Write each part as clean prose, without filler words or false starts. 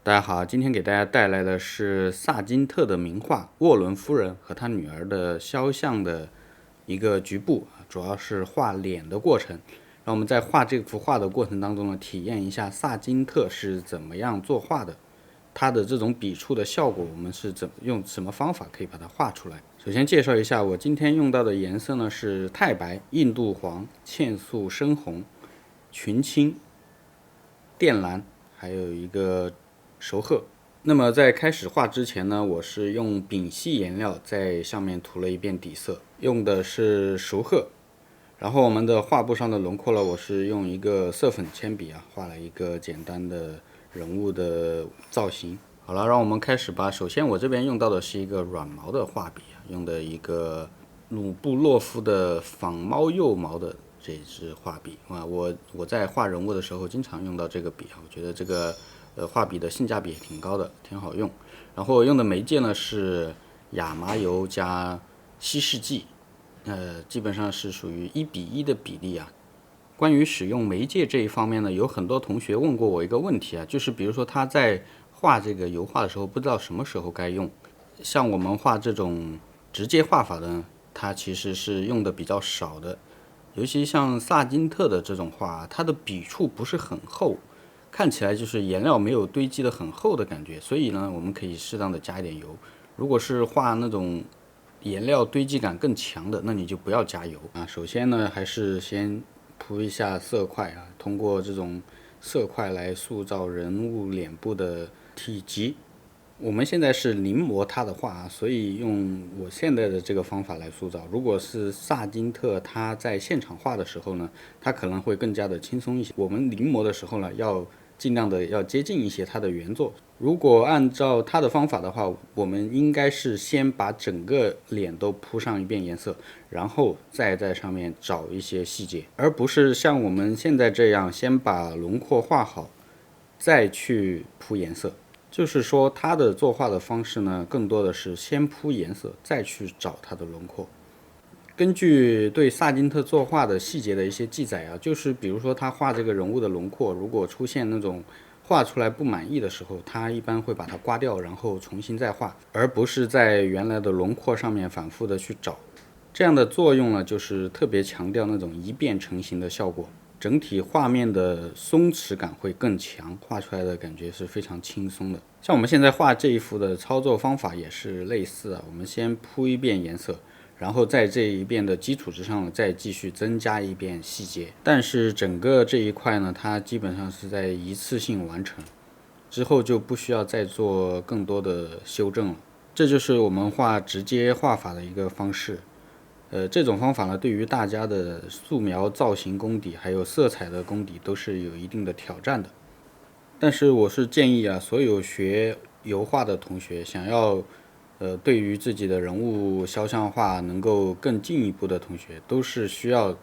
大家好，今天给大家带来的是萨金特的名画《沃伦夫人和她女儿的肖像》的一个局部，主要是画脸的过程。让我们在画这幅画的过程当中呢，体验一下萨金特是怎么样作画的，他的这种笔触的效果，我们是用什么方法可以把它画出来。首先介绍一下，我今天用到的颜色呢是太白、印度黄、茜素深红、群青、靛蓝，还有一个熟褐。那么在开始画之前呢，我是用丙烯颜料在上面涂了一遍底色，用的是熟褐。然后我们的画布上的轮廓呢，我是用一个色粉铅笔画了一个简单的人物的造型。好了，让我们开始吧。首先我这边用到的是一个软毛的画笔，用的一个鲁布洛夫的仿猫幼毛的这支画笔我在画人物的时候经常用到这个笔我觉得这个画笔的性价比也挺高的，挺好用。然后用的媒介呢是亚麻油加稀释剂，基本上是属于1:1的比例啊。关于使用媒介这一方面呢，有很多同学问过我一个问题就是比如说他在画这个油画的时候，不知道什么时候该用。像我们画这种直接画法的，它其实是用的比较少的。尤其像萨金特的这种画，它的笔触不是很厚，看起来就是颜料没有堆积的很厚的感觉，所以呢，我们可以适当的加一点油。如果是画那种颜料堆积感更强的，那你就不要加油首先呢，还是先铺一下色块通过这种色块来塑造人物脸部的体积。我们现在是临摹他的画所以用我现在的这个方法来塑造。如果是萨金特他在现场画的时候呢，他可能会更加的轻松一些。我们临摹的时候呢，要尽量的要接近一些他的原作。如果按照他的方法的话，我们应该是先把整个脸都铺上一遍颜色，然后再在上面找一些细节，而不是像我们现在这样先把轮廓画好，再去铺颜色。就是说他的作画的方式呢，更多的是先铺颜色，再去找他的轮廓。根据对萨金特作画的细节的一些记载就是比如说他画这个人物的轮廓，如果出现那种画出来不满意的时候，他一般会把它刮掉，然后重新再画，而不是在原来的轮廓上面反复的去找。这样的作用呢，就是特别强调那种一变成型的效果，整体画面的松弛感会更强，画出来的感觉是非常轻松的。像我们现在画这一幅的操作方法也是类似我们先铺一遍颜色，然后在这一遍的基础之上再继续增加一遍细节。但是整个这一块呢，它基本上是在一次性完成，之后就不需要再做更多的修正了。这就是我们画直接画法的一个方式。这种方法呢，对于大家的素描造型功底还有色彩的功底都是有一定的挑战的。但是我是建议所有学油画的同学，想要对于自己的人物肖像画能够更进一步的同学，都是需要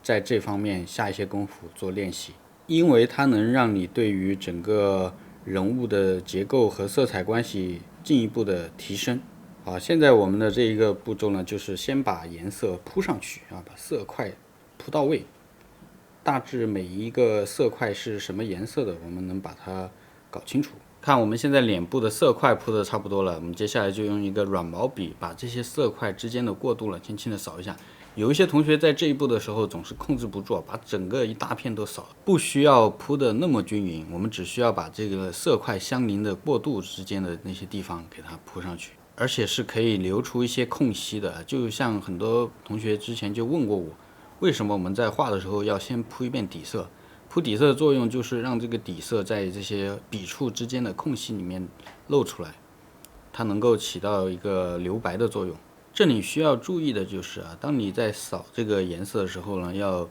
在这方面下一些功夫做练习，因为它能让你对于整个人物的结构和色彩关系进一步的提升。好，现在我们的这一个步骤呢，就是先把颜色铺上去把色块铺到位。大致每一个色块是什么颜色的，我们能把它搞清楚。看我们现在脸部的色块铺的差不多了，我们接下来就用一个软毛笔把这些色块之间的过渡了轻轻的扫一下。有一些同学在这一步的时候总是控制不住，把整个一大片都扫了。不需要铺的那么均匀，我们只需要把这个色块相邻的过渡之间的那些地方给它铺上去，而且是可以留出一些空隙的。就像很多同学之前就问过我，为什么我们在画的时候要先铺一遍底色？铺底色的作用就是让这个底色在这些笔触之间的空隙里面露出来，它能够起到一个留白的作用。这里需要注意的就是当你在扫这个颜色的时候呢，要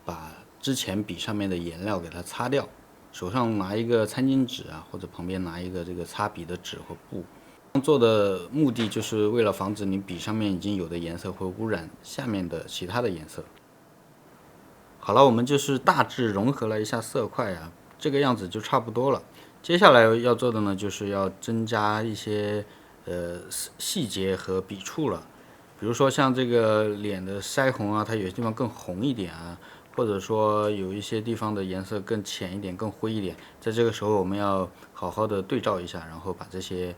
把之前笔上面的颜料给它擦掉，手上拿一个餐巾纸或者旁边拿一个这个擦笔的纸和布。做的目的就是为了防止你笔上面已经有的颜色会污染下面的其他的颜色。好了，我们就是大致融合了一下色块这个样子就差不多了。接下来要做的呢，就是要增加一些细节和笔触了。比如说像这个脸的腮红它有些地方更红一点或者说有一些地方的颜色更浅一点、更灰一点，在这个时候我们要好好的对照一下，然后把这些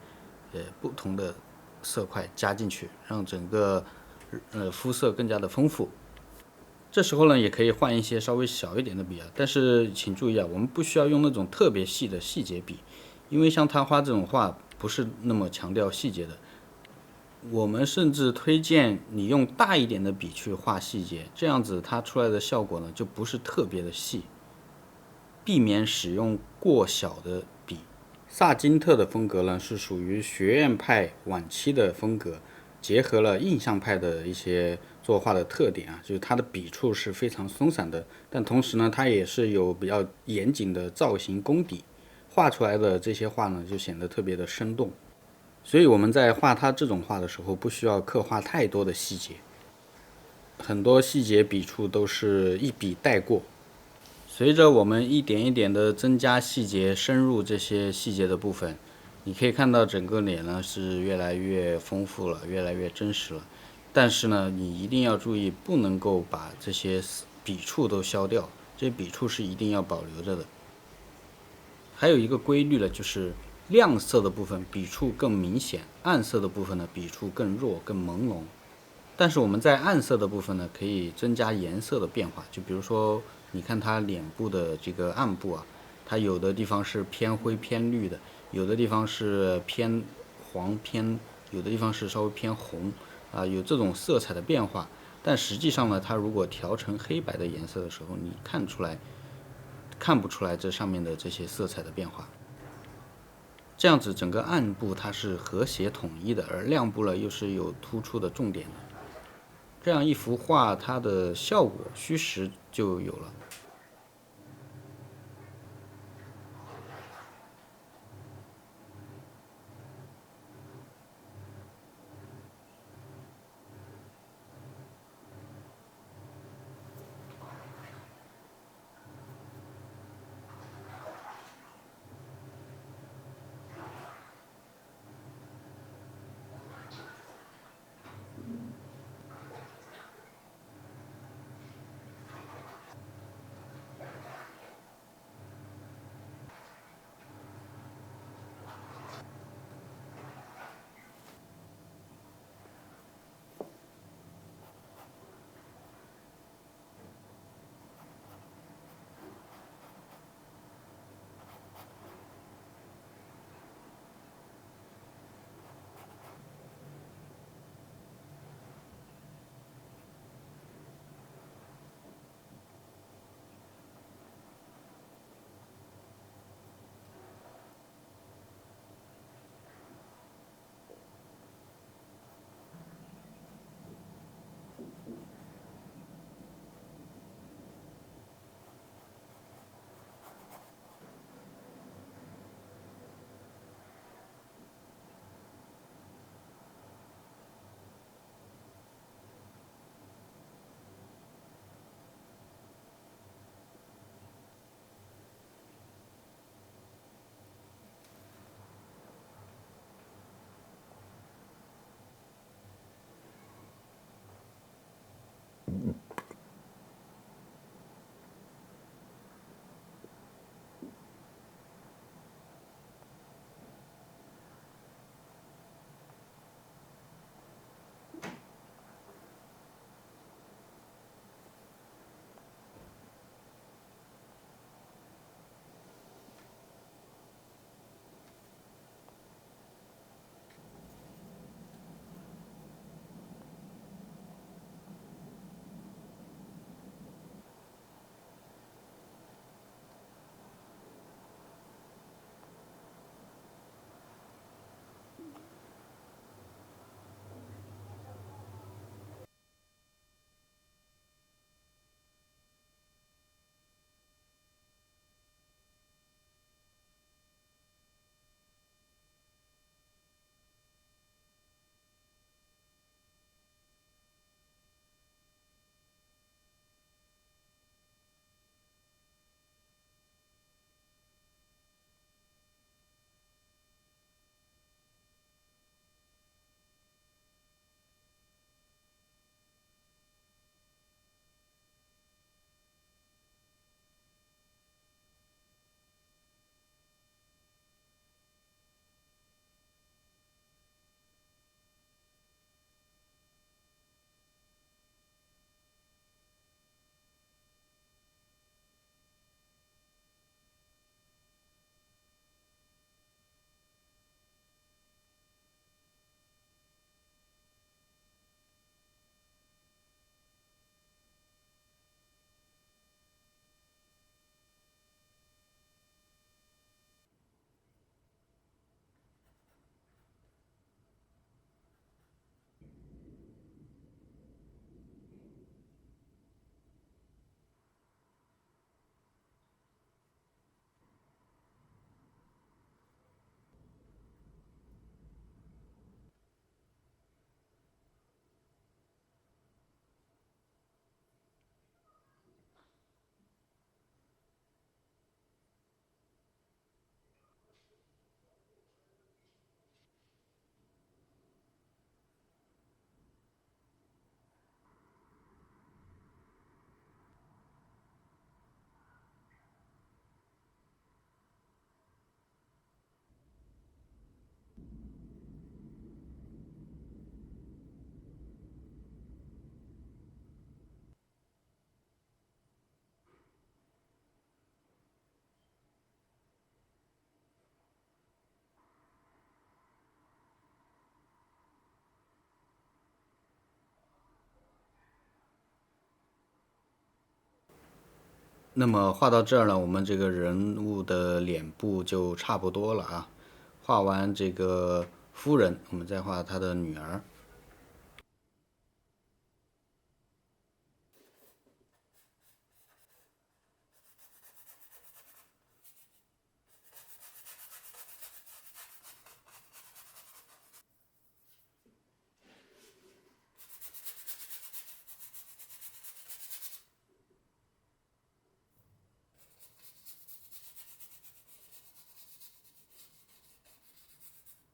不同的色块加进去，让整个肤色更加的丰富。这时候呢，也可以换一些稍微小一点的笔啊，但是请注意啊，我们不需要用那种特别细的细节笔，因为像他画这种画不是那么强调细节的。我们甚至推荐你用大一点的笔去画细节，这样子它出来的效果呢就不是特别的细，避免使用过小的笔。萨金特的风格呢是属于学院派晚期的风格，结合了印象派的一些作画的特点啊，就是它的笔触是非常松散的，但同时呢它也是有比较严谨的造型功底，画出来的这些画呢就显得特别的生动。所以我们在画它这种画的时候，不需要刻画太多的细节，很多细节笔触都是一笔带过。随着我们一点一点的增加细节，深入这些细节的部分，你可以看到整个脸呢是越来越丰富了，越来越真实了。但是呢，你一定要注意，不能够把这些笔触都消掉，这些笔触是一定要保留着的。还有一个规律呢，就是亮色的部分笔触更明显，暗色的部分呢笔触更弱、更朦胧。但是我们在暗色的部分呢，可以增加颜色的变化，就比如说，你看它脸部的这个暗部啊，它有的地方是偏灰偏绿的，有的地方是偏黄偏，有的地方是稍微偏红啊，有这种色彩的变化。但实际上呢，它如果调成黑白的颜色的时候，你看不出来这上面的这些色彩的变化。这样子整个暗部它是和谐统一的，而亮部呢又是有突出的重点的。这样一幅画，它的效果虚实就有了。那么画到这儿呢，我们这个人物的脸部就差不多了啊。画完这个夫人，我们再画她的女儿。